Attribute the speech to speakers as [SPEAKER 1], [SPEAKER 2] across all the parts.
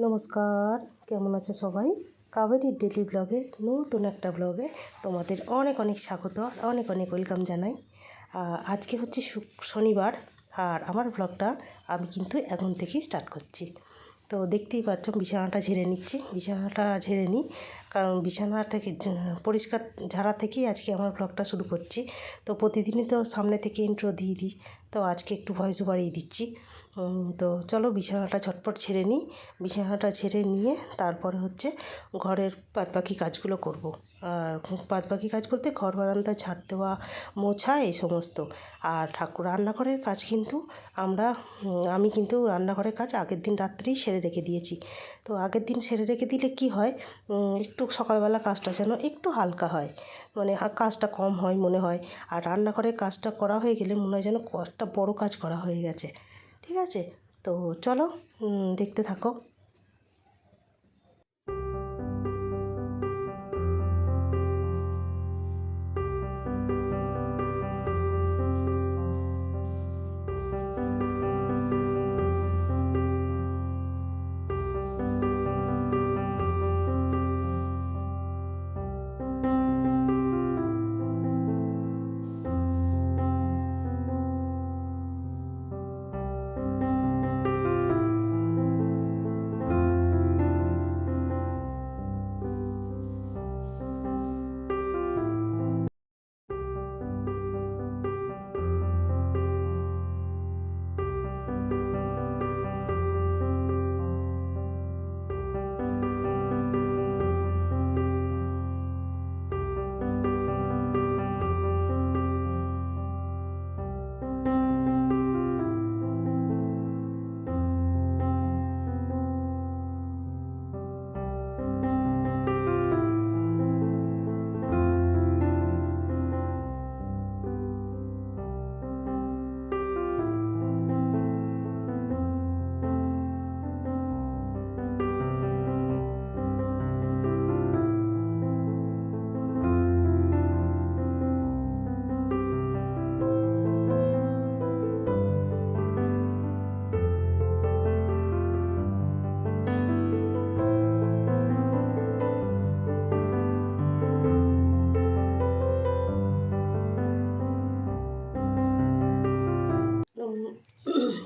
[SPEAKER 1] নমস্কার, কেমন আছো সবাই? কাবেরীর ডেলি ব্লগে নতুন একটা ব্লগে তোমাদের অনেক অনেক স্বাগত আর অনেক অনেক ওয়েলকাম জানাই। আজকে হচ্ছে শনিবার, আর আমার ব্লগটা আমি কিন্তু এখন থেকেই স্টার্ট করছি। তো দেখতেই পাচ্ছ বিছানাটা ঝেড়ে নিচ্ছি, বিছানাটা ঝেড়ে নিই কারণ বিছানা থেকে পরিষ্কার ঝাড়া থেকেই আজকে আমার ব্লগটা শুরু করছি। তো প্রতিদিনই তো সামনে থেকে ইন্ট্রো দিয়ে দিই, তো আজকে একটু ভয়েস বাড়িয়ে দিচ্ছি। তো চলো বিছানাটা ঝটপট ছেড়ে নিই। বিছানাটা ছেড়ে নিয়ে তারপরে হচ্ছে ঘরের বাদবাকি কাজগুলো করব। আর বাদবাকি কাজ বলতে ঘর বারান্দা ঝাড় দেওয়া, মোছা এই সমস্ত। আর রান্নাঘরের কাজ কিন্তু আমি কিন্তু রান্নাঘরের কাজ আগের দিন রাত্রেই সেরে রেখে দিয়েছি। তো আগের দিন সেরে রেখে দিলে কি হয়, একটু সকালবেলা কাজটা যেন একটু হালকা হয়, মানে কাজটা কম হয় মনে হয়। আর রান্নাঘরের কাজটা করা হয়ে গেলে মনে হয় যেন একটা বড় কাজ করা হয়ে গেছে। ঠিক আছে, তো চলো দেখতে থাকো।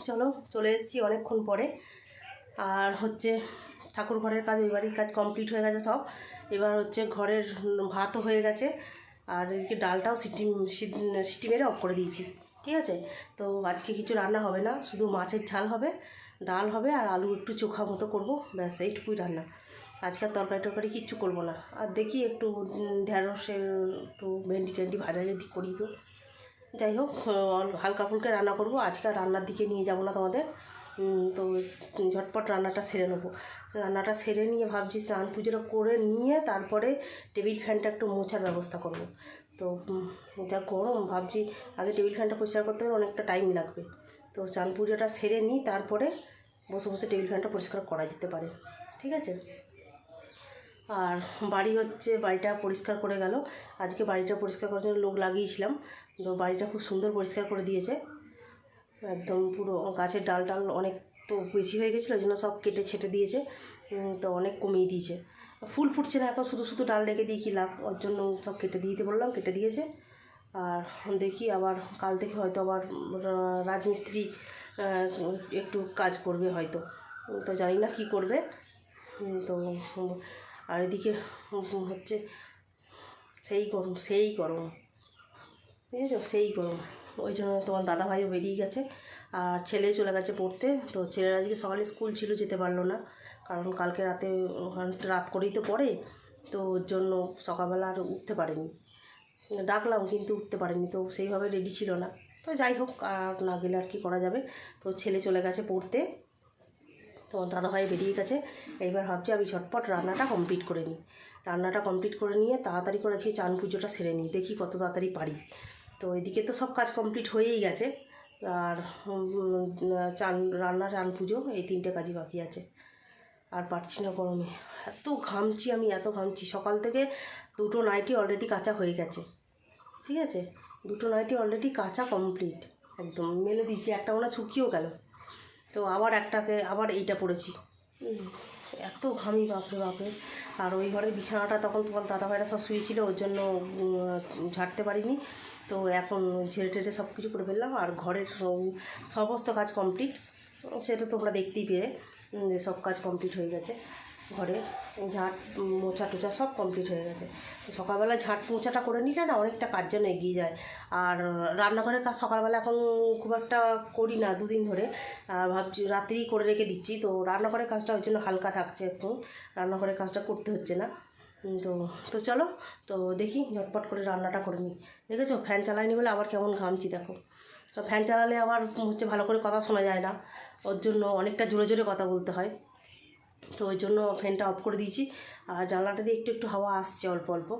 [SPEAKER 1] চলো চলে এসেছি অনেকক্ষণ পরে। আর হচ্ছে ঠাকুর ঘরের কাজ, ওই বাড়ির কাজ কমপ্লিট হয়ে গেছে সব। এবার হচ্ছে ঘরের ভাতও হয়ে গেছে, আর এদিকে ডালটাও সিটি মেরে অফ করে দিয়েছি। ঠিক আছে, তো আজকে কিছু রান্না হবে না, শুধু মাছের ঝাল হবে, ডাল হবে আর আলু একটু চোখা মতো করবো, ব্যাস এইটুকুই রান্না। আজকে আর তরকারি টরকারি কিচ্ছু করবো না। আর দেখি একটু ঢ্যাঁড়সের একটু ভেন্ডি টেন্ডি ভাজা যদি করি। তো যাই হোক, হালকা ফুলকা রান্না করব আজকে, আর রান্নার দিকে নিয়ে যাব না তোমাদের। তো ঝটপট রান্নাটা সেরে নেবো। রান্নাটা সেরে নিয়ে ভাবছি স্নান পুজোটা করে নিয়ে তারপরে টেবিল ফ্যানটা একটু মোছার ব্যবস্থা করব। তো যা গরম, ভাবছি আগে টেবিল ফ্যানটা পরিষ্কার করতে গেলে অনেকটা টাইম লাগবে। তো স্নান পুজোটা সেরে নিই, তারপরে বসে বসে টেবিল ফ্যানটা পরিষ্কার করা যেতে পারে। ঠিক আছে। আর বাড়িটা পরিষ্কার করে গেল। আজকে বাড়িটা পরিষ্কার করার জন্য লোক লাগিয়েছিলাম, তো বাড়িটা খুব সুন্দর পরিষ্কার করে দিয়েছে। একদম পুরো গাছের ডাল অনেক তো বেশি হয়ে গেছিলো, ওই জন্য সব কেটে ছেটে দিয়েছে। তো অনেক কমিয়ে দিয়েছে। ফুল ফুটছে না এখন, শুধু শুধু ডাল রেখে দিয়ে কী লাভ, ওর জন্য সব কেটে দিতে বললাম, কেটে দিয়েছে। আর দেখি আবার কাল থেকে হয়তো আবার রাজমিস্ত্রি একটু কাজ করবে হয়তো, তো জানি না কী করবে। তো আর এদিকে হচ্ছে সেই গরম বুঝেছো, সেই গরম। ওই জন্য তোমার দাদাভাইও বেরিয়ে গেছে, আর ছেলে চলে গেছে পড়তে। তো ছেলের আজকে সকালে স্কুল ছিল, যেতে পারলো না, কারণ কালকে রাতে রাত করেই তো পড়ে। তো ওর জন্য সকালবেলা আর উঠতে পারেনি, ডাকলাম কিন্তু উঠতে পারেনি, তো সেইভাবে রেডি ছিল না। তো যাই হোক, আর না গেলে আর কি করা যাবে। তো ছেলে চলে গেছে পড়তে, তো দাদাভাই বেরিয়ে গেছে। এইবার ভাবছি আমি ঝটপট রান্নাটা কমপ্লিট করে নিই। রান্নাটা কমপ্লিট করে নিয়ে তাড়াতাড়ি করে আজকে চান পুজোটা সেরে নিই, দেখি কত তাড়াতাড়ি পারি। তো এদিকে তো সব কাজ কমপ্লিট হয়েই গেছে, আর চান পুজো এই 3টে কাজই বাকি আছে। আর পারছি না গরমে, এত ঘামছি সকাল থেকে। 2টো নাইটি অলরেডি কাঁচা হয়ে গেছে। ঠিক আছে, 2টো নাইটি অলরেডি কাঁচা কমপ্লিট, একদম মেলে দিচ্ছি, একটা মনে শুকিয়েও গেল। তো আবার এইটা পড়েছি। এত ঘামি বাপরে বাপরে। আর ওই ঘরের বিছানাটা তখন তোমার দাদাভাইরা সব শুয়েছিল, ওর জন্য ঝাড়তে পারিনি। তো এখন ঝেড়ে টেড়ে সব কিছু করে ফেললাম। আর ঘরের সমস্ত কাজ কমপ্লিট, সেটা তোমরা দেখতেই পেয়ে সব কাজ কমপ্লিট হয়ে গেছে। ঘরে ঝাঁট মোছা টোছা সব কমপ্লিট হয়ে গেছে। সকালবেলা ঝাঁট মোছাটা করে নিলে না অনেকটা কাজ যেন এগিয়ে যায়। আর রান্নাঘরের কাজ সকালবেলা এখন খুব একটা করি না দুদিন ধরে, ভাবছি রাত্রেই করে রেখে দিচ্ছি। তো রান্নাঘরের কাজটা ওই জন্য হালকা থাকছে, একটু রান্নাঘরের কাজটা করতে হচ্ছে না। তো চলো, তো দেখি ঝটপট করে রান্নাটা করে নিই। দেখেছো ফ্যান চালাইনি বলে আবার কেমন ঘামছি দেখো। তো ফ্যান চালালে আবার হচ্ছে ভালো করে কথা শোনা যায় না, ওর জন্য অনেকটা জোরে জোরে কথা বলতে হয়। তো ওই জন্য ফ্যানটা অফ করে দিয়েছি। আর জানলাটা দিয়ে একটু একটু হাওয়া আসছে অল্প অল্প।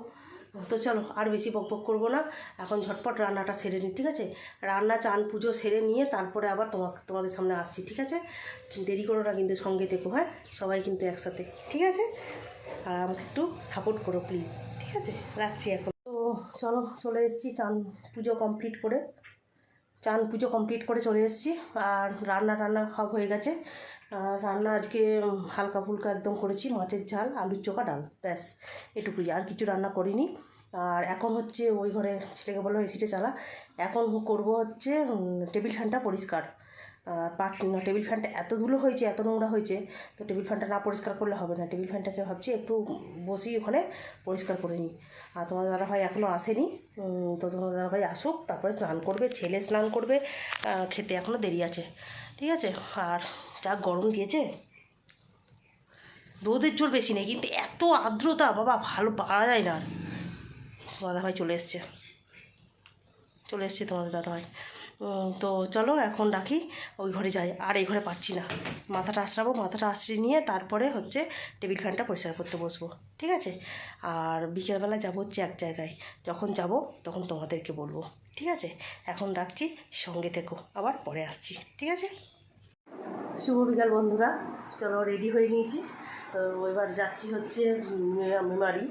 [SPEAKER 1] তো চলো আর বেশি বকবক করবো না, এখন ঝটপট রান্নাটা সেরে নিই, ঠিক আছে? রান্না চান পুজো সেরে নিয়ে তারপরে আবার তোমাদের সামনে আসছি, ঠিক আছে? দেরি করো না কিন্তু, সঙ্গে থেকো, হ্যাঁ সবাই কিন্তু একসাথে, ঠিক আছে? আর আমাকে একটু সাপোর্ট করো প্লিজ, ঠিক আছে? রাখছি এখন। তো চলো চলে এসেছি পুজো কমপ্লিট করে চলে এসেছি। আর রান্না সব হয়ে গেছে। রান্না আজকে হালকা ফুলকা একদম করেছি, মাছের ঝাল, আলুর চোখা, ডাল, ব্যাস এটুকুই, আর কিছু রান্না করিনি। আর এখন হচ্ছে ওই ঘরে ছেলেকে বললো এসিটা চালা, এখন করব হচ্ছে টেবিল ফ্যানটা পরিষ্কার। টেবিল ফ্যানটা এত ধুলো হয়েছে, এত নোংরা হয়েছে, তো টেবিল ফ্যানটা না পরিষ্কার করলে হবে না। টেবিল ফ্যানটাকে ভাবছি একটু বসি ওখানে পরিষ্কার করে নিই। আর তোমার দাদাভাই এখনও আসেনি, তো তোমার দাদাভাই আসুক তারপরে স্নান করবে, ছেলে স্নান করবে, খেতে এখনও দেরি আছে, ঠিক আছে? আর যা গরম দিয়েছে, রোদের জোর বেশি নেই কিন্তু এত আর্দ্রতা বাবা, ভালো পারা যায় না। দাদাভাই চলে এসছে তোমাদের দাদাভাই। তো চলো এখন রাখি, ওই ঘরে যাই। আর এই ঘরে পাচ্ছি না, মাথাটা আশ্রিয়ে নিয়ে তারপরে হচ্ছে টেবিল ফ্যানটা পরিষ্কার করতে বসবো, ঠিক আছে? আর বিকেলবেলা যাবো হচ্ছে এক জায়গায়, যখন যাব তখন তোমাদেরকে বলবো, ঠিক আছে? এখন রাখছি, সঙ্গে থেকো, আবার পরে আসছি, ঠিক আছে? শুভ বিকাল বন্ধুরা, চলো রেডি হয়ে নিয়েছি। তো এবার যাচ্ছি হচ্ছে মেমারি,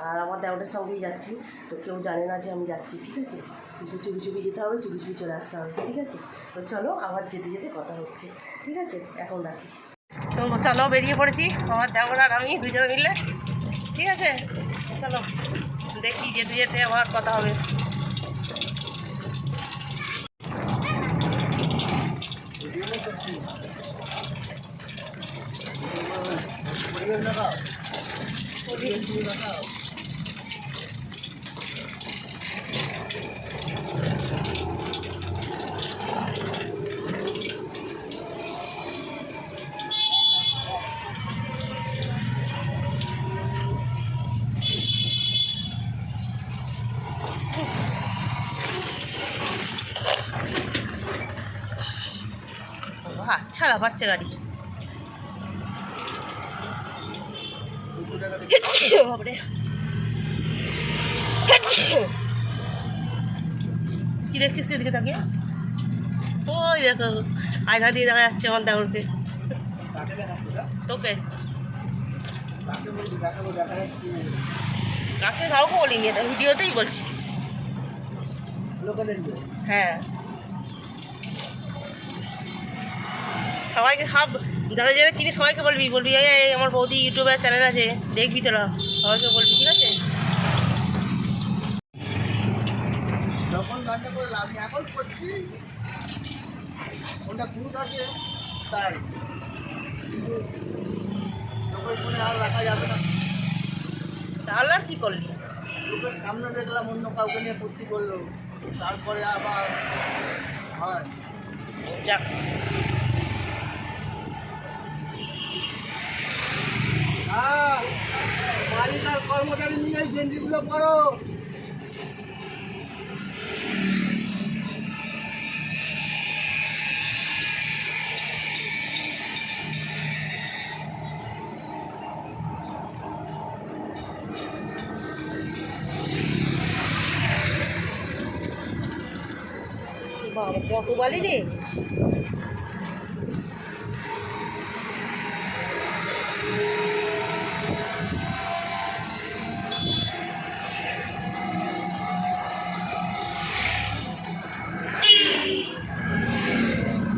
[SPEAKER 1] আর আমার দেওয়ারের সঙ্গেই যাচ্ছি। তো কেউ জানে না যে আমি যাচ্ছি, ঠিক আছে? কিন্তু চুপি চুপি যেতে হবে, চুপি চুপি চলে আসতে হবে, ঠিক আছে? তো চলো আবার যেতে যেতে কথা হচ্ছে, ঠিক আছে? এখন রাখি। তো চলো বেরিয়ে পড়েছি আমার দেওর আর আমি দুজনে মিলে, ঠিক আছে? চলো দেখি যেতে যেতে আবার কথা হবে। আচ্ছা লাফাচ্ছে গাড়ি, কি দেখছিস এদিকে তাকিয়ে? ওই দেখো আয়না দিয়ে দেখা যাচ্ছে আমার দেওরকে। তোকে কাকে কাউকে বলিনি, এটা ভিডিওতেই বলছি। হ্যাঁ সবাইকে সব যারা যারা চিনি সবাইকে বলবি এই আমার বৌদি ইউটিউবের চ্যানেল আছে, দেখবি তোরা, সবাইকে বলবি, ঠিক আছে?
[SPEAKER 2] যখন রান্না করে আমি এখন করছি, ওটা খুব আছে তাই লোকের ফোনে আর রাখা যাবে না।
[SPEAKER 1] তাহলে আর কি করলি?
[SPEAKER 2] লোকের সামনে দেখলাম অন্য কাউকে নিয়ে ভর্তি করলো, তারপরে আবার হয়
[SPEAKER 1] যাক।
[SPEAKER 2] হ্যাঁ মালিকার কর্মচারী নিয়ে এই গেঞ্জিগুলো করো।
[SPEAKER 1] বাবা কত বালি রে!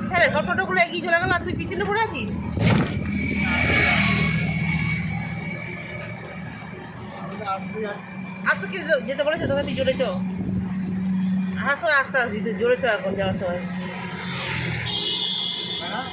[SPEAKER 1] হ্যাঁ রে, সব টোটোগুলো এগিয়ে চলে গেল আর তুই পিছনে পড়ে আছিস।
[SPEAKER 2] আসতে যাচ্ছি।
[SPEAKER 1] আস্তে কি যেতে বলেছে তোকে, তুই জোরে চ। আস্তে আস্তে আসবি, তুই জোরে চ এখন যাওয়ার সময়।
[SPEAKER 2] হ্যাঁ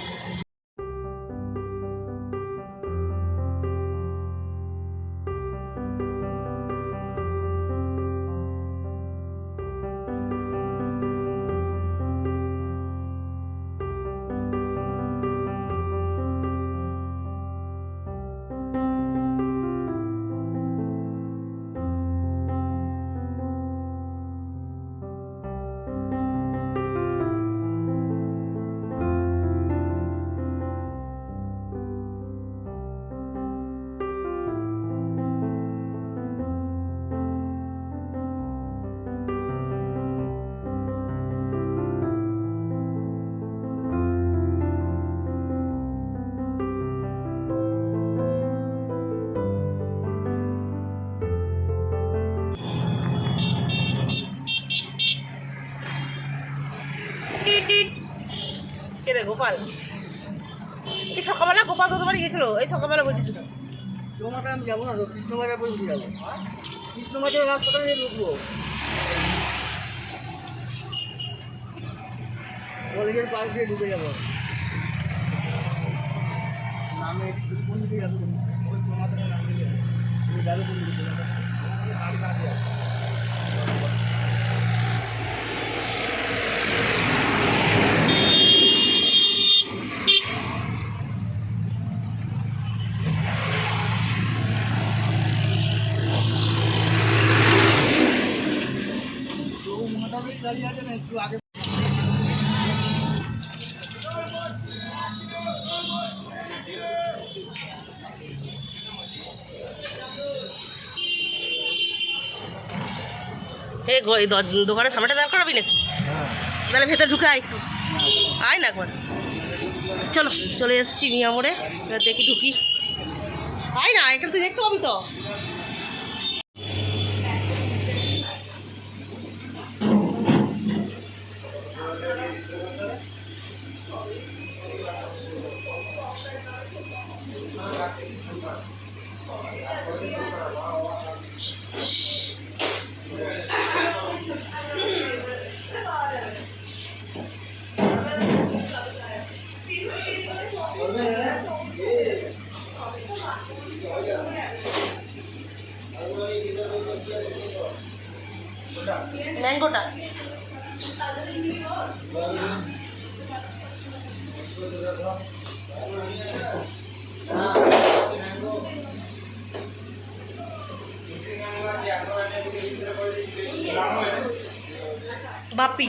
[SPEAKER 1] কে রে গোপাল? এই সকালবেলা গোপাল তো তোমার গিয়েছিল, এই সকালবেলা বলছি তো।
[SPEAKER 2] তোমাকে আমি যাবো না তো, কৃষ্ণবাজার পর্যন্ত যাবো। কৃষ্ণবাজার রাস্তাটা নিয়ে ঢুকবো, কলেজের পাশ দিয়ে ঢুকে যাবো। নামে কোন দিকে যাবো? ওই তোমাদের নাম দিলে তুমি যাবে কোন দিকে? গাড়ি কাছে আছে। তো মোটামুটি গাড়ি আছে না, একটু আগে
[SPEAKER 1] এই দোকানের সামনেটা দাঁড় করাবি নাকি? তাহলে ভেতরে ঢুকে আয় একটু, আয় না একবার। চলো চলে এসেছি মিয়া মোড়ে, এবার দেখি ঢুকি। আয় না, এখানে তুই দেখতে পাবি তো। ম্যাঙ্গোটা বাপি।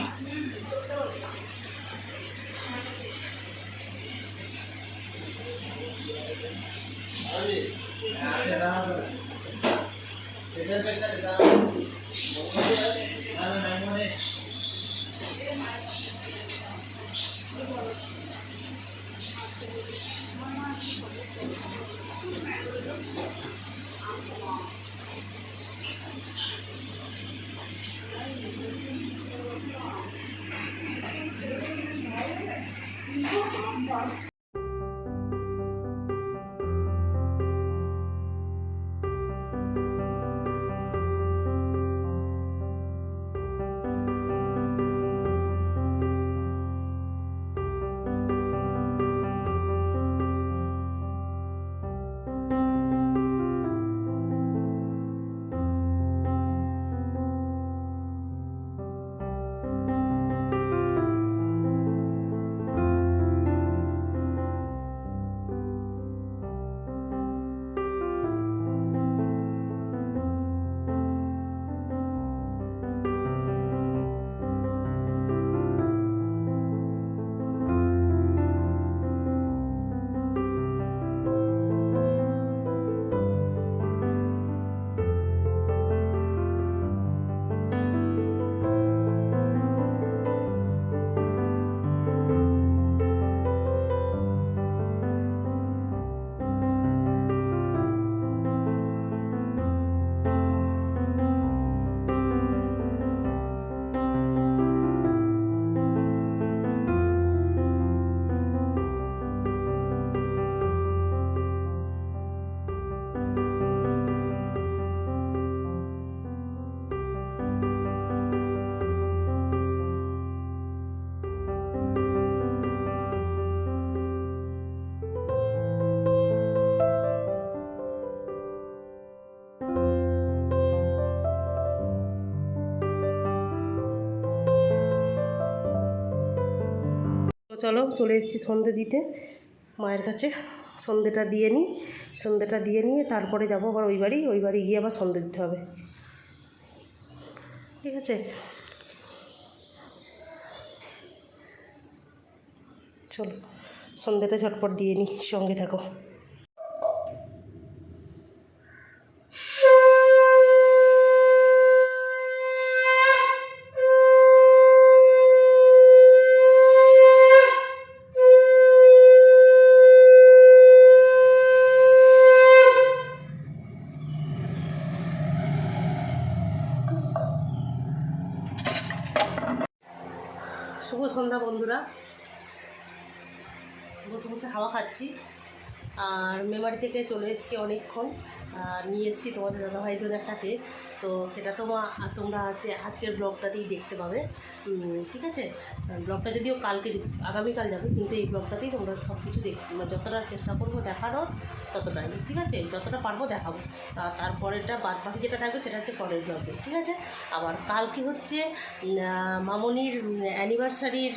[SPEAKER 1] চলো চলে এসেছি সন্ধে দিতে মায়ের কাছে। সন্ধেটা দিয়ে নিই, সন্ধেটা দিয়ে নিয়ে তারপরে যাবো আবার ওই বাড়ি গিয়ে আবার সন্ধে দিতে হবে, ঠিক আছে। চলো সন্ধেটা ঝটপট দিয়ে নিই, সঙ্গে থাকো। শুভ সন্ধ্যা বন্ধুরা, বসে বসে হাওয়া খাচ্ছি। আর মেমারি থেকে চলে এসেছি অনেকক্ষণ, আর নিয়ে এসেছি তোমাদের দাদাভাইয়ের জন্য একটা কেক। তো সেটা তোমরা আজকের ব্লগটাতেই দেখতে পাবে, ঠিক আছে। ব্লগটা যদিও আগামীকাল যাবে, কিন্তু এই ব্লগটাতেই তোমরা সব কিছু যতটা চেষ্টা করবো দেখানোর ততটাই, ঠিক আছে। যতটা পারবো দেখাবো। তারপরেরটা বাকি যেটা থাকবে সেটা হচ্ছে পরের ব্লগে, ঠিক আছে। আবার কালকে হচ্ছে মামনির অ্যানিভার্সারির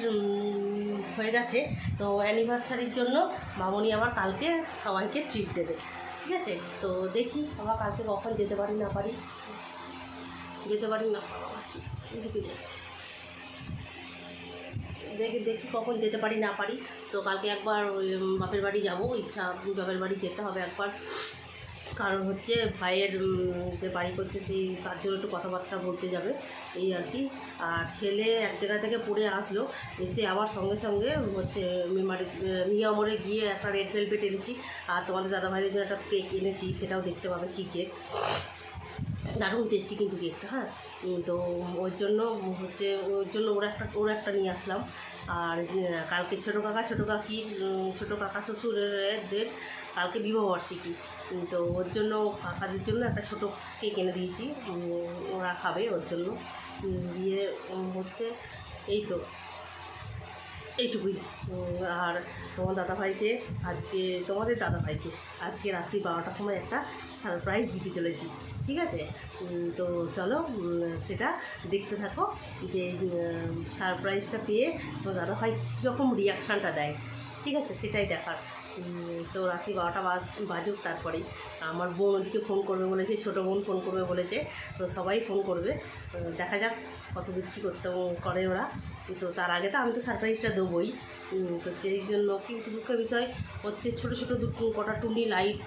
[SPEAKER 1] হয়ে গেছে। তো অ্যানিভার্সারির জন্য মামনি আবার কালকে সবাইকে ট্রিট দেবে, ঠিক আছে। তো দেখি আবার কালকে কখন যেতে পারি না পারি, দেখি কখন যেতে পারি না পারি। তো কালকে একবার বাপের বাড়ি যাবো, ইচ্ছা বাপের বাড়ি যেতে হবে একবার। কারণ হচ্ছে ভাইয়ের যে বাড়ি করছে সেই তার জন্য একটু কথাবার্তা বলতে যাবে, এই আর কি। আর ছেলে এক জায়গা থেকে পড়ে আসলো, এসে আবার সঙ্গে সঙ্গে হচ্ছে মিয়ামরে গিয়ে একটা রেড ভেলভেট এনেছি। আর তোমাদের দাদাভাইদের জন্য একটা কেক এনেছি, সেটাও দেখতে পাবে কী কেক। দারুণ টেস্টি কিন্তু কেকটা, হ্যাঁ। তো ওর জন্য ওর একটা নিয়ে আসলাম। আর কালকে ছোটো কাকা শ্বশুরদের কালকে বিবাহবার্ষিকী। তো ওর জন্য কাকাদের জন্য একটা ছোটো কেক এনে দিয়েছি, ওরা খাবে ওর জন্য। দিয়ে হচ্ছে এইটুকুই। আর তোমাদের দাদাভাইকে আজকে রাত্রি 12টার সময় একটা সারপ্রাইজ দিতে চলেছি, ঠিক আছে। তো চলো সেটা দেখতে থাকো, যে সারপ্রাইজটা পেয়ে তোমার দাদাভাই কীরকম রিয়াকশানটা দেয়, ঠিক আছে, সেটাই দেখার। তো রাত্রি 12টা বাজুক, তারপরেই আমার বোন ওদিকে ফোন করবে বলেছে, ছোটো বোন ফোন করবে বলেছে। তো সবাই ফোন করবে, দেখা যাক কত দূর কী করে ওরা। তো তার আগে তো আমি তো সারপ্রাইজটা দেবোই। তো সেই জন্য কিন্তু দুঃখের বিষয় হচ্ছে ছোটো কটা টুনি লাইট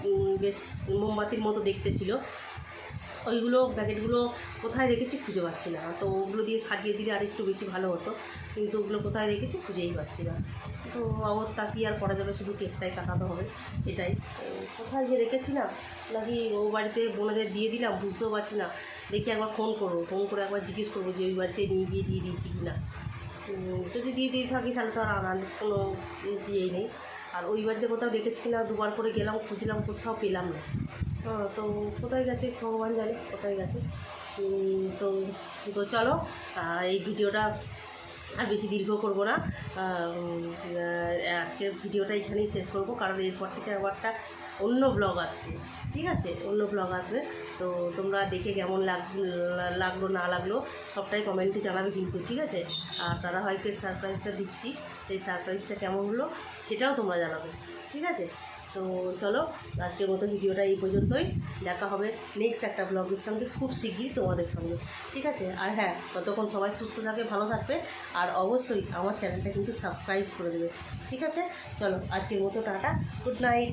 [SPEAKER 1] বেশ মোমবাতির মতো দেখতে ছিল, ওইগুলো প্যাকেটগুলো কোথায় রেখেছি খুঁজে পাচ্ছি না। তো ওগুলো দিয়ে সাজিয়ে দিলে আর একটু বেশি ভালো হতো, কিন্তু ওগুলো কোথায় রেখেছি খুঁজেই পাচ্ছি না। তো অবস্থা কী আর করা যাবে, শুধু কেকটাই কাটাতে হবে, এটাই। কোথায় যে রেখেছি না, নাকি ও বাড়িতে বোনেদের দিয়ে দিলাম, বুঝতেও পারছি না। দেখি একবার ফোন করে একবার জিজ্ঞেস করবো যে ওই বাড়িতে নিয়ে গিয়ে দিয়ে দিয়েছি কি না। যদি দিয়ে থাকি তাহলে তো আর আনার কোনো ইয়েই নেই। আর ওই বাড়িতে কোথাও রেখেছি কিনা দুবার করে গেলাম, খুঁজলাম, কোথাও পেলাম না। তো কোথায় গেছে ভগবান জানে কোথায় গেছে। তো চলো এই ভিডিওটা আর বেশি দীর্ঘ করব না, আজকের ভিডিওটা এখানেই শেষ করব। কারণ এরপর থেকে আবারটা অন্য ব্লগ আসছে, ঠিক আছে, অন্য ব্লগ আসবে। তো তোমরা দেখে কেমন লাগলো না লাগলো সবটাই কমেন্টে জানাবে কিন্তু, ঠিক আছে। আর দাদাভাইকে সারপ্রাইজটা দিচ্ছি, সেই সারপ্রাইজটা কেমন হলো সেটাও তোমরা জানাবে, ঠিক আছে। তো চলো আজকের মতো ভিডিওটা এই পর্যন্তই, দেখা হবে নেক্সট একটা ব্লগের সঙ্গে খুব শিগগিরই তোমাদের সঙ্গে, ঠিক আছে। আর হ্যাঁ, ততক্ষণ সবাই সুস্থ থাকবে, ভালো থাকবে, আর অবশ্যই আমার চ্যানেলটা কিন্তু সাবস্ক্রাইব করে দেবে, ঠিক আছে। চলো আজকের মতো টাটা, গুড নাইট।